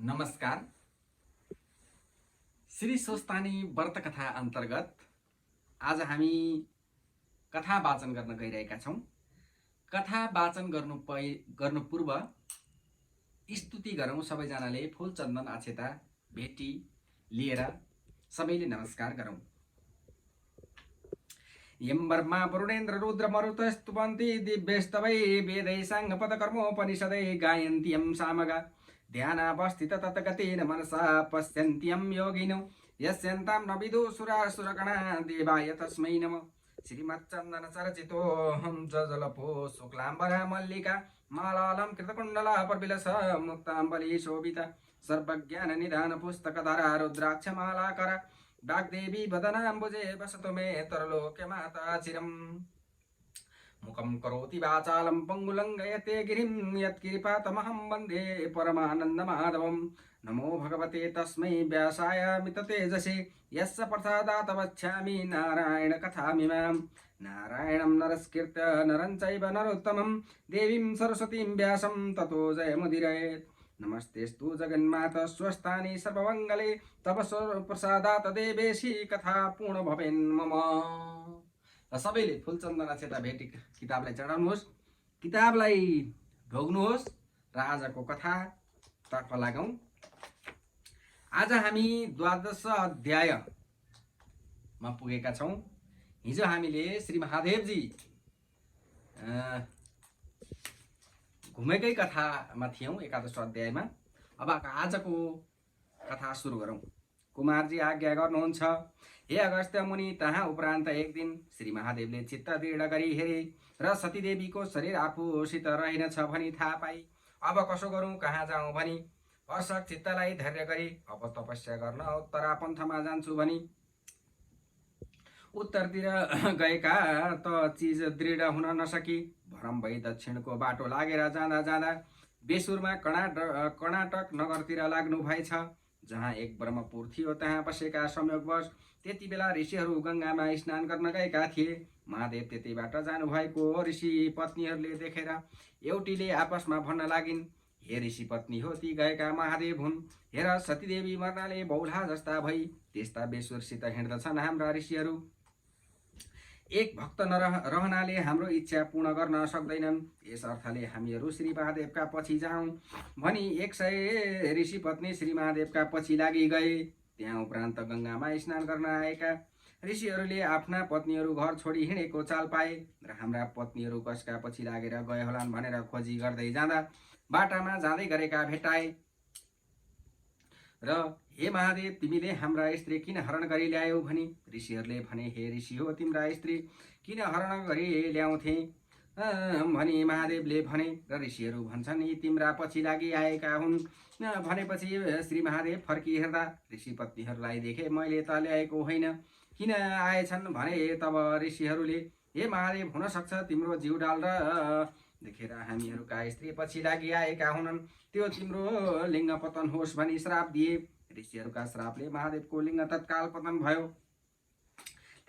नमस्कार। श्री स्वस्तानी व्रत कथा अन्तर्गत आज हामी कथा वाचन गर्न गइरहेका छौँ। कथा वाचन गर्नु पूर्व स्तुति गरौँ। सबैजनाले फूल चन्दन अक्षता भेटी लिएर सबैले नमस्कार गरौँ। यम ब्रह्मा वरुणेन्द्र रुद्र मरुतस्तुवन्ति दिव्यस्तवै वेदै साङ्गपदकर्मोपनिषदै गायन्ति यम सामगा ध्यानावस्थित ततगतेन मनसा पश्यन्त्यं योगिनो यस्यन्तां न विदुसुरासुरगणा देवाय तस्मै नमः। श्रीमच्चन्दन चरचितोऽहं जलपो शुक्लाम्बरा मल्लिका मालालं कृतकुण्डला परविलस मुक्ताम्बली शोभिता सर्वज्ञान निधान पुस्तकधरा रुद्राक्षमालाकर वाग्देवी वदनाम्बुजे वसतु मे तरलोके माता चिरम्। मुखं करोति वाचालं पङ्गुलङ्घयते गिरिं यत्कृपातमहं वन्दे परमानन्दमाधवं। नमो भगवते तस्मै व्यासाय मिततेजसे यस्य प्रसादात् वक्ष्यामि नारायण कथामिमां। नारायणं नरस्कृत्य नरं चैव नरोत्तमं देवीं सरस्वतीं व्यासं ततो जयमुदीरयेत्। नमस्तेस्तु जगन्माता स्वस्थानि सर्वमङ्गले तव प्रसादात् देवेशी कथा पूर्ण भवेन् मम। सबैले फूलचन्दन अक्षता भेटी किताबलाई चढाउनुहोस्, किताबलाई ढोग्नुहोस् र आजको कथातर्फ लागौँ। आज हामी 12 अध्यायमा पुगेका छौँ। हिजो हामीले श्री महादेवजी घुमेकै कथामा थियौँ 11 अध्यायमा। अब आजको कथा सुरु गरौँ। कुमारजी आज्ञा गर्नुहुन्छ। हे अगस्त्य मुनि, तहाँ उपरान्त एक दिन श्री महादेवले चित्त दृढ गरी हेरे र सतीदेवीको शरीर आफूसित रहेनछ भनी थाहा पाई। अब कसो गरौँ, कहाँ जाउँ भनी हर्षक चित्तलाई धैर्य गरी अब तपस्या गर्न उत्तरा पन्थमा जान्छु भनी उत्तरतिर गएका त चिज दृढ हुन नसकी भरम भई दक्षिणको बाटो लागेर जाँदा जाँदा बेसुरमा कर्नाटक नगरतिर लाग्नु भएछ, जहाँ एक ब्रह्मपुर थियो। त्यहाँ बसेका संयोगवश त्यति बेला ऋषिहरू गङ्गामा स्नान गर्न गएका थिए। महादेव त्यतिबाट जानुभएको ऋषि पत्नीहरूले देखेर एउटीले आपसमा भन्न लागिन्, हे ऋषि पत्नी हो ती गएका महादेव हुन्। हेर, सतीदेवी मर्नाले बौला जस्ता भई त्यस्ता बेसुरसित हिँड्दछन् हाम्रा ऋषिहरू। एक भक्त रहनाले हाम्रो इच्छा पूर्ण गर्न सक्दैनन्। यस अर्थले हामीहरू श्री महादेवका पछि जाउँ भनी 100 ऋषि पत्नी श्री महादेवका पछि लागि गए। त्यहाँ उपरान्त गङ्गामा स्नान गर्न आएका ऋषिहरूले आफ्ना पत्नीहरू घर छोडी हिँडेको चाल पाए र हाम्रा पत्नीहरू कसका पछि लागेर गए होलान् भनेर खोजी गर्दै जाँदा बाटामा जाँदै गरेका भेटाए र हे महादेव, तिमीले हाम्रा स्त्री किन हरण गरी ल्यायौ भनी ऋषिहरूले भने, हे ऋषि हो, तिम्रा स्त्री किन हरण गरी ल्याउँथे भनी महादेवले भने र ऋषिहरू भन्छन्, यी तिम्रा पछि लागि आएका हुन् भनेपछि श्री महादेव फर्की हेर्दा ऋषि पत्नीहरूलाई देखे मैले त ल्याएको होइन, किन आएछन् भने तब ऋषिहरूले, हे महादेव, हुन सक्छ तिम्रो जिउ डाल र देखेर हामीहरूका स्त्री पछि लागि आएका हुनन्, त्यो तिम्रो लिङ्ग पतन होस् भनी श्राप दिए। ऋषिहरूका श्रापले महादेवको लिङ्ग तत्काल पतन भयो।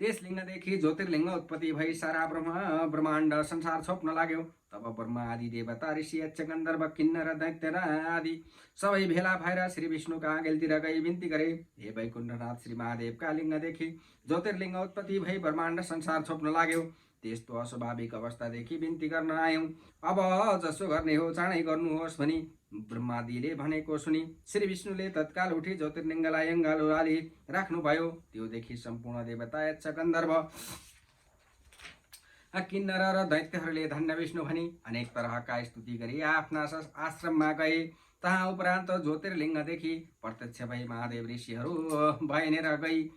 त्यस लिङ्गदेखि ज्योतिर्लिङ्ग उत्पत्ति भई सारा ब्रह्माण्ड संसार छोप्न लाग्यो। तब ब्रह्मा आदि देवता ऋषि यक्ष गन्धर्व किन्नर दैत्य आदि सबै भेला भएर श्री विष्णुका आँगेलतिर गई बिन्ती गरे, हे वैकुण्ठनाथ, श्री महादेवका लिङ्गदेखि ज्योतिर्लिङ्ग उत्पत्ति भई ब्रह्माण्ड संसार छोप्न लाग्यो। त्यस्तो अस्वाभाविक अवस्थादेखि बिन्ती गर्न आयौँ। अब जसो गर्ने हो चाँडै गर्नुहोस् भनी ब्रह्मादीले भनेको सुनि श्री विष्णुले तत्काल उठी ज्योतिर्लिङ्गलाई अङ्गालो हाली राख्नुभयो। त्योदेखि सम्पूर्ण देवता यक्ष गन्धर्व किन्नर र दैत्यहरूले धन्य विष्णु भनी अनेक तरहका स्तुति गरी आफ्ना आश्रममा गए। तहाँ उपरान्त ज्योतिर्लिङ्गदेखि प्रत्यक्ष भई महादेव ऋषिहरू भएनेर गई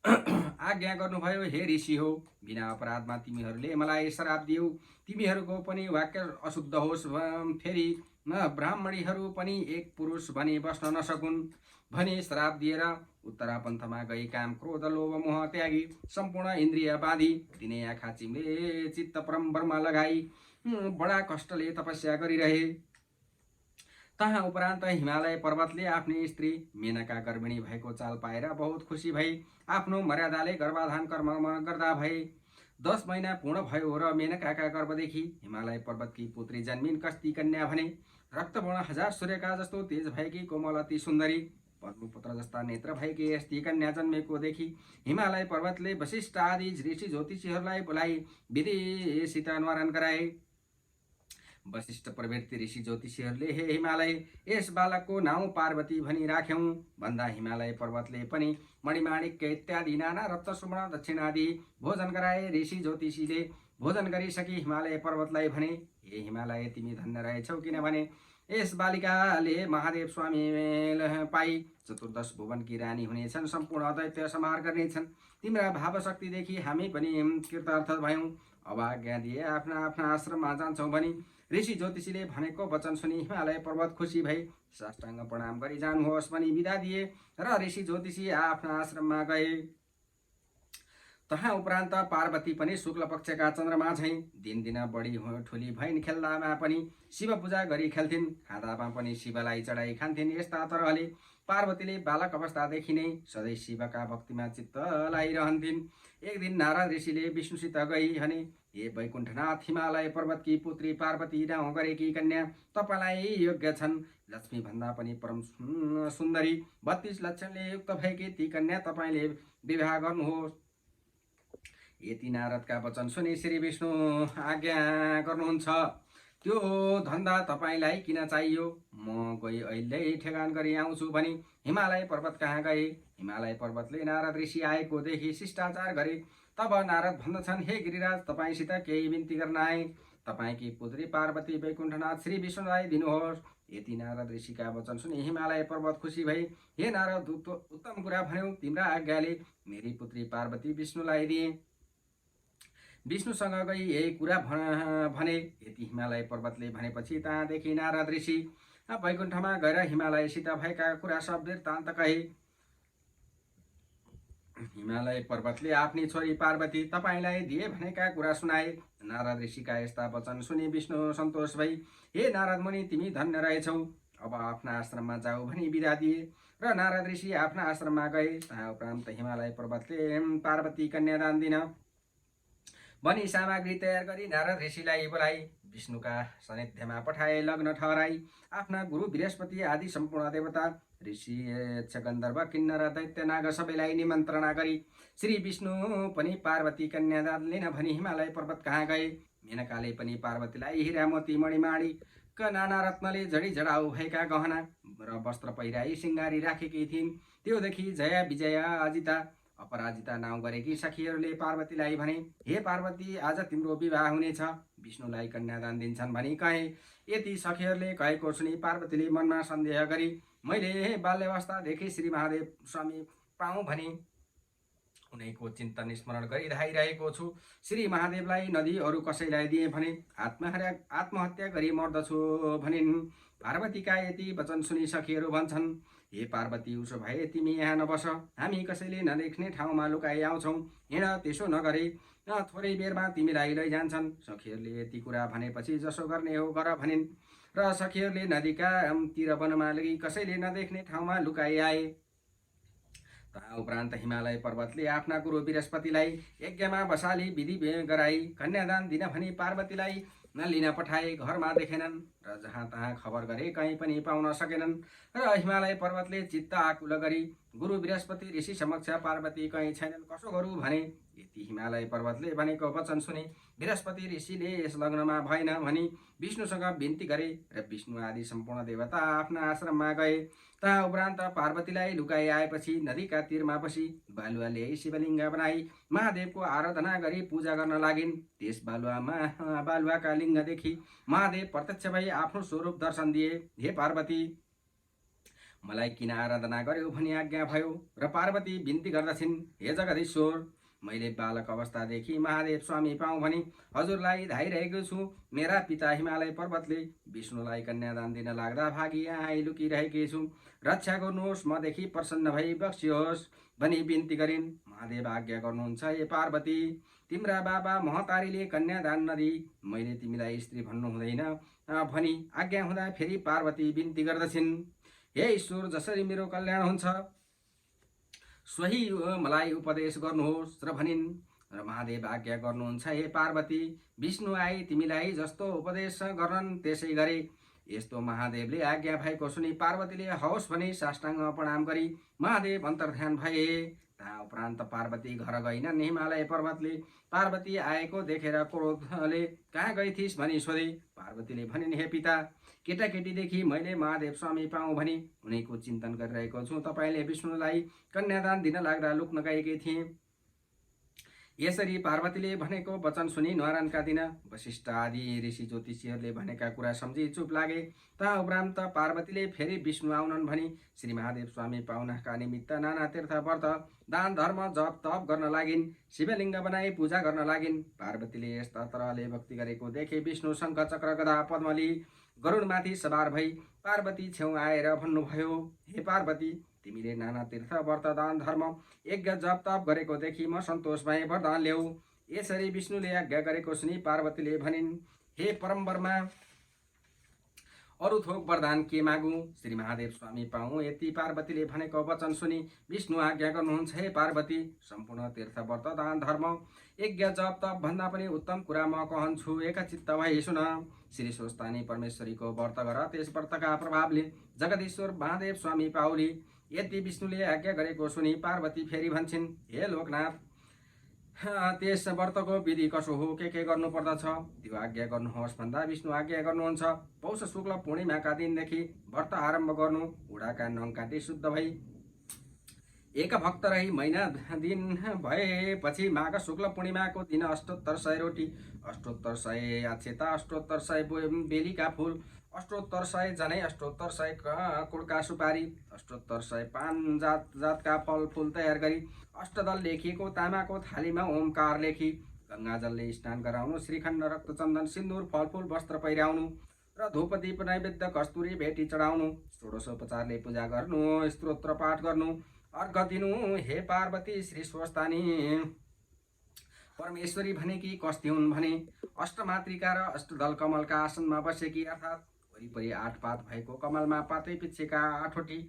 आज्ञा गर्नुभयो, हे ऋषि हो, बिना अपराधमा तिमीहरूले मलाई श्राप दियौ। तिमीहरूको पनि वाक्य अशुद्ध होस्, फेरि ब्राह्मणीहरू पनि एक पुरुष भनी बस्न नसकुन् भनी श्राप दिएर उत्तरा पन्थमा गई काम क्रोध लोभ मोह त्यागी सम्पूर्ण इन्द्रिय बाँधी दिने आँखा चिम्ले चित्त परम ब्रह्म लगाई बडा कष्टले तपस्या गरिरहे। तहाँ उपरान्त हिमालय पर्वतले आफ्नी स्त्री मेनका गर्भिणी भएको चाल पाएर बहुत खुसी भई आफ्नो मर्यादाले गर्भाधान कर्म गर्दा भए। 10 महिना पूर्ण भयो र मेनकाका गर्भदेखि हिमालय पर्वतकी पुत्री जन्मिन् कस्ती कन्या भने रक्तवर्ण 1000 सूर्यका जस्तो तेज भएकी कोमल अति सुन्दरी पद्मपुत्र जस्ता नेत्र भएकी यस्ती कन्या जन्मेको देखि हिमालय पर्वतले वशिष्ठ आदि ऋषि ज्योतिषीहरूलाई बोलाई विधिसित न्वारण गराए। वशिष्ठ प्रवृत्ति ऋषि ज्योतिषीहरूले हे हिमालय, यस बालकको नाउँ पार्वती भनी राख्यौं भन्दा हिमालय पर्वतले पनि मणिमाणिक्य इत्यादि नाना रत्न सुवर्ण दक्षिण आदि भोजन गराए। ऋषि ज्योतिषीले भोजन गरिसकी हिमालय पर्वतलाई भने, हे हिमालय, तिमी धन्य रहेछौ, किनभने यस बालिकाले महादेव स्वामी पाई चतुर्दश भुवनकी रानी हुनेछन्, सम्पूर्ण दैत्य संहार गर्नेछन्। तिम्रा भावशक्तिदेखि हामी पनि कृतार्थ भयौं। अब आज्ञा दिए आफ्ना आफ्ना आश्रममा जान्छौं भनी ऋषि ज्योतिषीले भनेको वचन सुनि हिमालय पर्वत खुसी भई साष्टाङ्ग प्रणाम गरी जानुहोस् भनी बिदा दिए र ऋषि ज्योतिषी आफ्ना आश्रममा गए। तहाँ उपरान्त पार्वती पनि शुक्ल पक्षका चन्द्रमा झैं दिनदिन बढी ठुली भइन्। खेल्दामा पनि शिव पूजा गरी खेल्थिन्, खाँदामा पनि शिवलाई चढाई खान्थिन्। यस्ता तरहले पार्वतीले बालक अवस्थादेखि नै सधैँ शिवका भक्तिमा चित्त लगाइरहन्थिन्। एक दिन नारद ऋषिले विष्णुसित गई भने, हे वैकुण्ठनाथ, हिमालय पर्वतकी पुत्री पार्वती नाउँ गरेकी कन्या तपाईलाई योग्य छन्। लक्ष्मी भन्दा पनि परम सुन्दरी 32 लक्षणले युक्त भएकी ती कन्या तपाईले विवाह गर्नुहोस्। यति नारदका वचन सुनि श्री विष्णु आज्ञा गर्नुहुन्छ। त्यो धन्दा तपाईलाई किन चाहियो? म कोही अहिले ठेगान गरी आउँछु भनी हिमालय पर्वत कहाँ गए। हिमालय पर्वतले नारद ऋषि आएको देखि शिष्टाचार गरे। तब नारद भन्दछन्, हे गिरिराज, तपाईसित केही बिन्ती गर्न आए। तपाईकी पुत्री पार्वती वैकुण्ठनाथ श्री विष्णुलाई दिनुहोस्। यति नारद ऋषिका वचन सुनि हिमालय पर्वत खुसी भई, हे नारद, उत्तम कुरा भन्यौ। तिम्रा आज्ञाले मेरी पुत्री पार्वती विष्णुलाई दिए। विष्णुसँग गई यही कुरा भने। यति हिमालय पर्वतले भनेपछि त्यहाँदेखि नारद ऋषि वैकुण्ठमा गएर हिमालयसित भएका कुरा सब वृत्तान्त कहे। हिमालय पर्वतले आफ्नी छोरी पार्वती तपाईलाई दिए भनेका कुरा सुनाए। नारद ऋषिका यस्ता वचन सुनि विष्णु सन्तोष भई, हे नारद मुनि, तिमी धन्य रहेछौ। अब आफ्ना आश्रममा जाऊ भनी बिदा दिए र नारद ऋषि आफ्ना आश्रममा गए। त्यहाँ उपरान्त हिमालय पर्वतले पार्वती कन्यादान दिन भनी सामग्री तयार गरी नारद ऋषिलाई बोलाई विष्णुका सानिध्यमा पठाए। लग्न ठहराई आफ्ना गुरु बृहस्पति आदि सम्पूर्ण देवता ऋषि यक्ष गन्धर्व किन्नर दैत्य नाग सबैलाई निमन्त्रणा गरी श्री विष्णु पनि पार्वती कन्यादान लिन भनी हिमालय पर्वत कहाँ गए। मेनकाले पनि पार्वतीलाई हिरा मोती मणिमाणिक नाना रत्नले जडी जडाउ भएका गहना र वस्त्र पहिराई सिंगारी राखेकी थिइन्। त्यो देखि जया, विजया, अजिता, अपराजिता नाउँ गरेकी सखीहरूले पार्वतीलाई भने, हे पार्वती, आज तिम्रो विवाह हुनेछ, विष्णुलाई कन्यादान दिन्छन् भनी कहे। यति सखीहरूले कहेको सुनि पार्वतीले मनमा सन्देह गरी, मैले बाल्यावस्थादेखि श्री महादेव स्वामी पाऊँ भनी उनैको चिन्तन स्मरण गरिरहेको छु। श्री महादेवलाई नदी अरू कसैलाई दिए भने आत्महत्या गरी मर्दछु भनिन्। पार्वतीका यति वचन सुनि सखीहरू भन्छन्, हे पार्वती, उसो भए तिमी यहाँ नबस, हामी कसैले नदेख्ने ठाउँमा लुकाइ आउँछौँ। हिँड, त्यसो नगरे थोरै बेरमा तिमीलाई लैजान्छन्। सखीहरूले यति कुरा भनेपछि जसो गर्ने हो गर भनिन् र सखीहरूले नदीका तिर वनमा लगी कसैले नदेख्ने ठाउँमा लुकाइ आए। तहाँ उपरान्त हिमालय पर्वतले आफ्ना गुरु बृहस्पतिलाई यज्ञमा बसाली विधि गराई कन्यादान दिन भनी पार्वतीलाई लिन पठाए। घरमा देखेनन् र जहाँ तहाँ खबर गरे कहीँ पनि पाउन सकेनन् र हिमालय पर्वतले चित्त आकुल गरी गुरु बृहस्पति ऋषि समक्ष पार्वती कहीँ छैनन्, कसो गरौँ भने। यति हिमालय पर्वतले भनेको वचन सुने बृहस्पति ऋषिले यस लग्नमा भएन भनी विष्णुसँग बिन्ती गरे र विष्णु आदि सम्पूर्ण देवता आफ्ना आश्रममा गए। तहाँ उपरान्त पार्वतीलाई लुकाइ आएपछि नदीका तीरमा बसी बालुवा ल्याई शिवलिङ्ग बनाई महादेवको आराधना गरी पूजा गर्न लागिन्। त्यस बालुवाका लिङ्गदेखि महादेव प्रत्यक्ष भई आफ्नो स्वरूप दर्शन दिए। हे पार्वती, मलाई किन आराधना गर्यो भनी आज्ञा भयो र पार्वती बिन्ती गर्दछिन्, हे जगदीश्वर, मैले बालक अवस्थादेखि महादेव स्वामी पाऊँ भनी हजुरलाई धाइरहेको छु। मेरा पिता हिमालय पर्वतले विष्णुलाई कन्यादान दिन लाग्दा भागी यहाँ लुकिरहेकी छु, रक्षा गर्नुहोस्, मदेखि प्रसन्न भई बक्सियोस् भनी बिन्ती गरिन्। महादेव आज्ञा गर्नुहुन्छ, हे पार्वती, तिम्रा बाबा महतारीले कन्यादान नदी मैले तिमीलाई स्त्री भन्नु हुँदैन भनी आज्ञा हुँदा फेरि पार्वती बिन्ती गर्दछिन्, हे ईश्वर, जसरी मेरो कल्याण हुन्छ सोही मलाई उपदेश गर्नुहोस् र भनिन् र महादेव आज्ञा गर्नुहुन्छ, हे पार्वती, विष्णु आई तिमीलाई जस्तो उपदेश गर्नन् त्यसै गरे। यस्तो महादेवले आज्ञा भएको सुनि पार्वतीले हवस् भनी साष्टाङ्ग प्रणाम गरी महादेव अन्तर्ध्यान भए। ता उपरान्त पार्वती घर गइनन्। हिमालय पर्वतले पार्वती आएको देखेर क्रोधले कहाँ गइथिस् भनी सोधे। पार्वतीले भनिन्, हे पिता, केटाकेटीदेखि मैले महादेव स्वामी पाऊँ भनी उनीको चिन्तन गरिरहेको छु। तपाईँले विष्णुलाई कन्यादान दिन लाग्दा लुक्न गएकै थिएँ। यसरी पार्वतीले भनेको वचन सुनि न्वारानका दिन वशिष्ठ आदि ऋषि ज्योतिषीहरूले भनेका कुरा सम्झी चुप लागे। ता उपरान्त पार्वतीले फेरि विष्णु आउनन् भनी श्री महादेव स्वामी पाउनाका निमित्त नाना तीर्थ व्रत दान धर्म जप तप गर्न लागिन्। शिवलिङ्ग बनाई पूजा गर्न लागिन्। पार्वतीले यस्ता तरहले भक्ति गरेको देखे विष्णु शङ्ख चक्र गदा पद्मली गरुडमाथि सवार भई पार्वती छेउ आएर भन्नुभयो, हे पार्वती, तिमीले नाना तीर्थ व्रत दान धर्म यज्ञ जप तप गरेको देखि म सन्तोष भएँ, वरदान ल्याऊ। यसरी विष्णुले आज्ञा गरेको सुनि पार्वतीले भनिन्, हे परम वर्मा, अरू थोक वरदान के मागु? श्री महादेव स्वामी पाऊँ यति पार्वतीले भनेको वचन सुनि विष्णु आज्ञा गर्नुहुन्छ, हे पार्वती, सम्पूर्ण तीर्थ व्रत दान धर्म यज्ञ जप तप भन्दा पनि उत्तम कुरा म कहन्छु, एकचित्त भई सुन। श्री स्वस्थानी परमेश्वरीको व्रत गर, त्यस व्रतका प्रभावले जगदीश्वर महादेव स्वामी पाउली। यति विष्णुले आज्ञा गरेको सुनि पार्वती फेरि भन्छन्, हे लोकनाथ, त्यस व्रतको विधि कसो हो, के गर्नु पर्दछ, त्यो आज्ञा गर्नुहोस् भन्दा विष्णु आज्ञा गर्नुहुन्छ। पौष शुक्ल पूर्णिमाका दिनदेखि व्रत आरम्भ गर्नु। उडाका नङ काटी शुद्ध भई एक भक्त रही महिना दिन भएपछि माघ शुक्ल पूर्णिमाको दिन अष्टोत्तर 100 रोटी, अष्टोत्तर 100 अक्षता, अष्टोत्तर 100 बेलीका फुल, अष्टोत्तर 100 जनै, अष्टोत्तर 100 कुडका सुपारी, अष्टोत्तर 100 पान जातका फल फुल तयार गरी अष्टदल लेखिएको तामाको थालीमा ओमकार लेखी गङ्गाजलले स्नान गराउनु। श्रीखण्ड रक्तचन्दन सिन्दुर फलफुल वस्त्र पहिराउनु र धूप दीप नैवेद्य कस्तुरी भेटी चढाउनु। षोडशोपचारले पूजा गर्नु, स्तोत्र पाठ गर्नु, अर्घ दिनु। हे पार्वती, श्री स्वस्थानी परमेश्वरी भनेकी कस्ती हुन् भने अष्टमातृका र अष्टदल कमलका आसनमा बसेकी, अर्थात् वरिपरि 8 पात भएको कमलमा पातै पिच्छेका 8वटी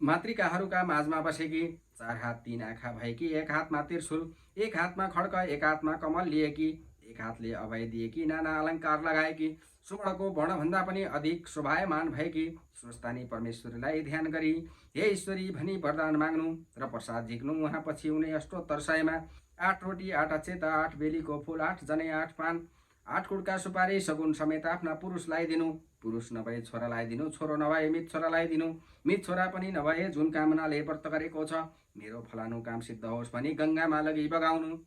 मातृकाहरूका माझमा बसेकी, 4 हात 3 आँखा भएकी, 1 हातमा त्रिशूल, 1 हातमा खड्ग, 1 हातमा कमल लिएकी, 1 हातले अभय दिएकी, नाना अलङ्कार लगाएकी, सुवर्णको वर्णभन्दा पनि अधिक शोभायमान भएकी स्वस्थानी परमेश्वरीलाई ध्यान गरी हे ईश्वरी भनी वरदान माग्नु र प्रसाद झिक्नु। उहाँपछि उनी अष्टोत्तर 100मा 8 रोटी, 8 अक्षता, 8 बेलीको फुल, 8 जनै, 8 पान, 8 कुडका सुपारी सगुन समेत आफ्ना पुरुषलाई दिनु। पुरुष नभए छोरालाई दिनु, छोरो नभए मित छोरालाई दिनु, मित छोरा पनि नभए जुन कामनाले व्रत गरेको छ मेरो फलानु काम सिद्ध होस् भनी गङ्गामा लगी बगाउनु।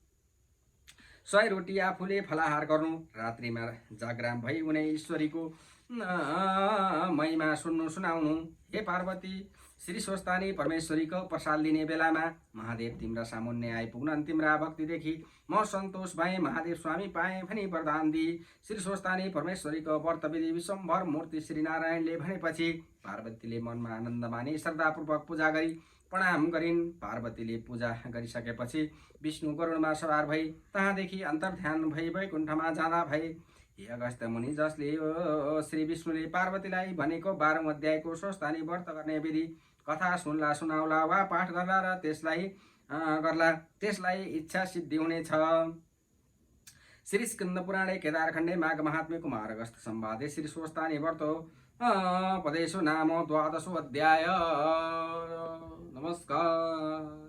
100 रोटी आफूले फलाहार गर्नु। रात्रिमा जागराम भई उनी ईश्वरीको महिमा सुनाउनु। हे पार्वती, श्री स्वस्थानी परमेश्वरीको प्रसाद लिने बेलामा महादेव तिम्रा सामुन्ने आइपुग्नन्। तिम्रा भक्तिदेखि म सन्तोष भएँ, महादेव स्वामी पाएँ भनी वरदान दिई श्री स्वस्थानी परमेश्वरीको व्रत विधि विश्वम्भर मूर्ति श्री नारायणले भनेपछि पार्वतीले मनमा आनन्द मानी श्रद्धापूर्वक पूजा गरी प्रणाम गरिन्। पार्वतीले पूजा गरिसकेपछि विष्णु गरुडमा सवार भई तहाँदेखि अन्तर्ध्यान भई वैकुण्ठमा जाँदा भए। हे अगस्त्य मुनि, जसले श्री विष्णुले पार्वतीलाई भनेको 12औं अध्यायको स्वस्थानी व्रत गर्ने विधि कथा सुनला, सुनाउला वा पाठ गर्ला र त्यसलाई इच्छा सिद्धि हुनेछ। श्री स्कन्द पुराणे केदारखण्डे माघ महात्म्य कुमार अगस्त्य संवादे श्री स्वस्थानी व्रतो पदेशो नाम 12 अध्याय। नमस्कार।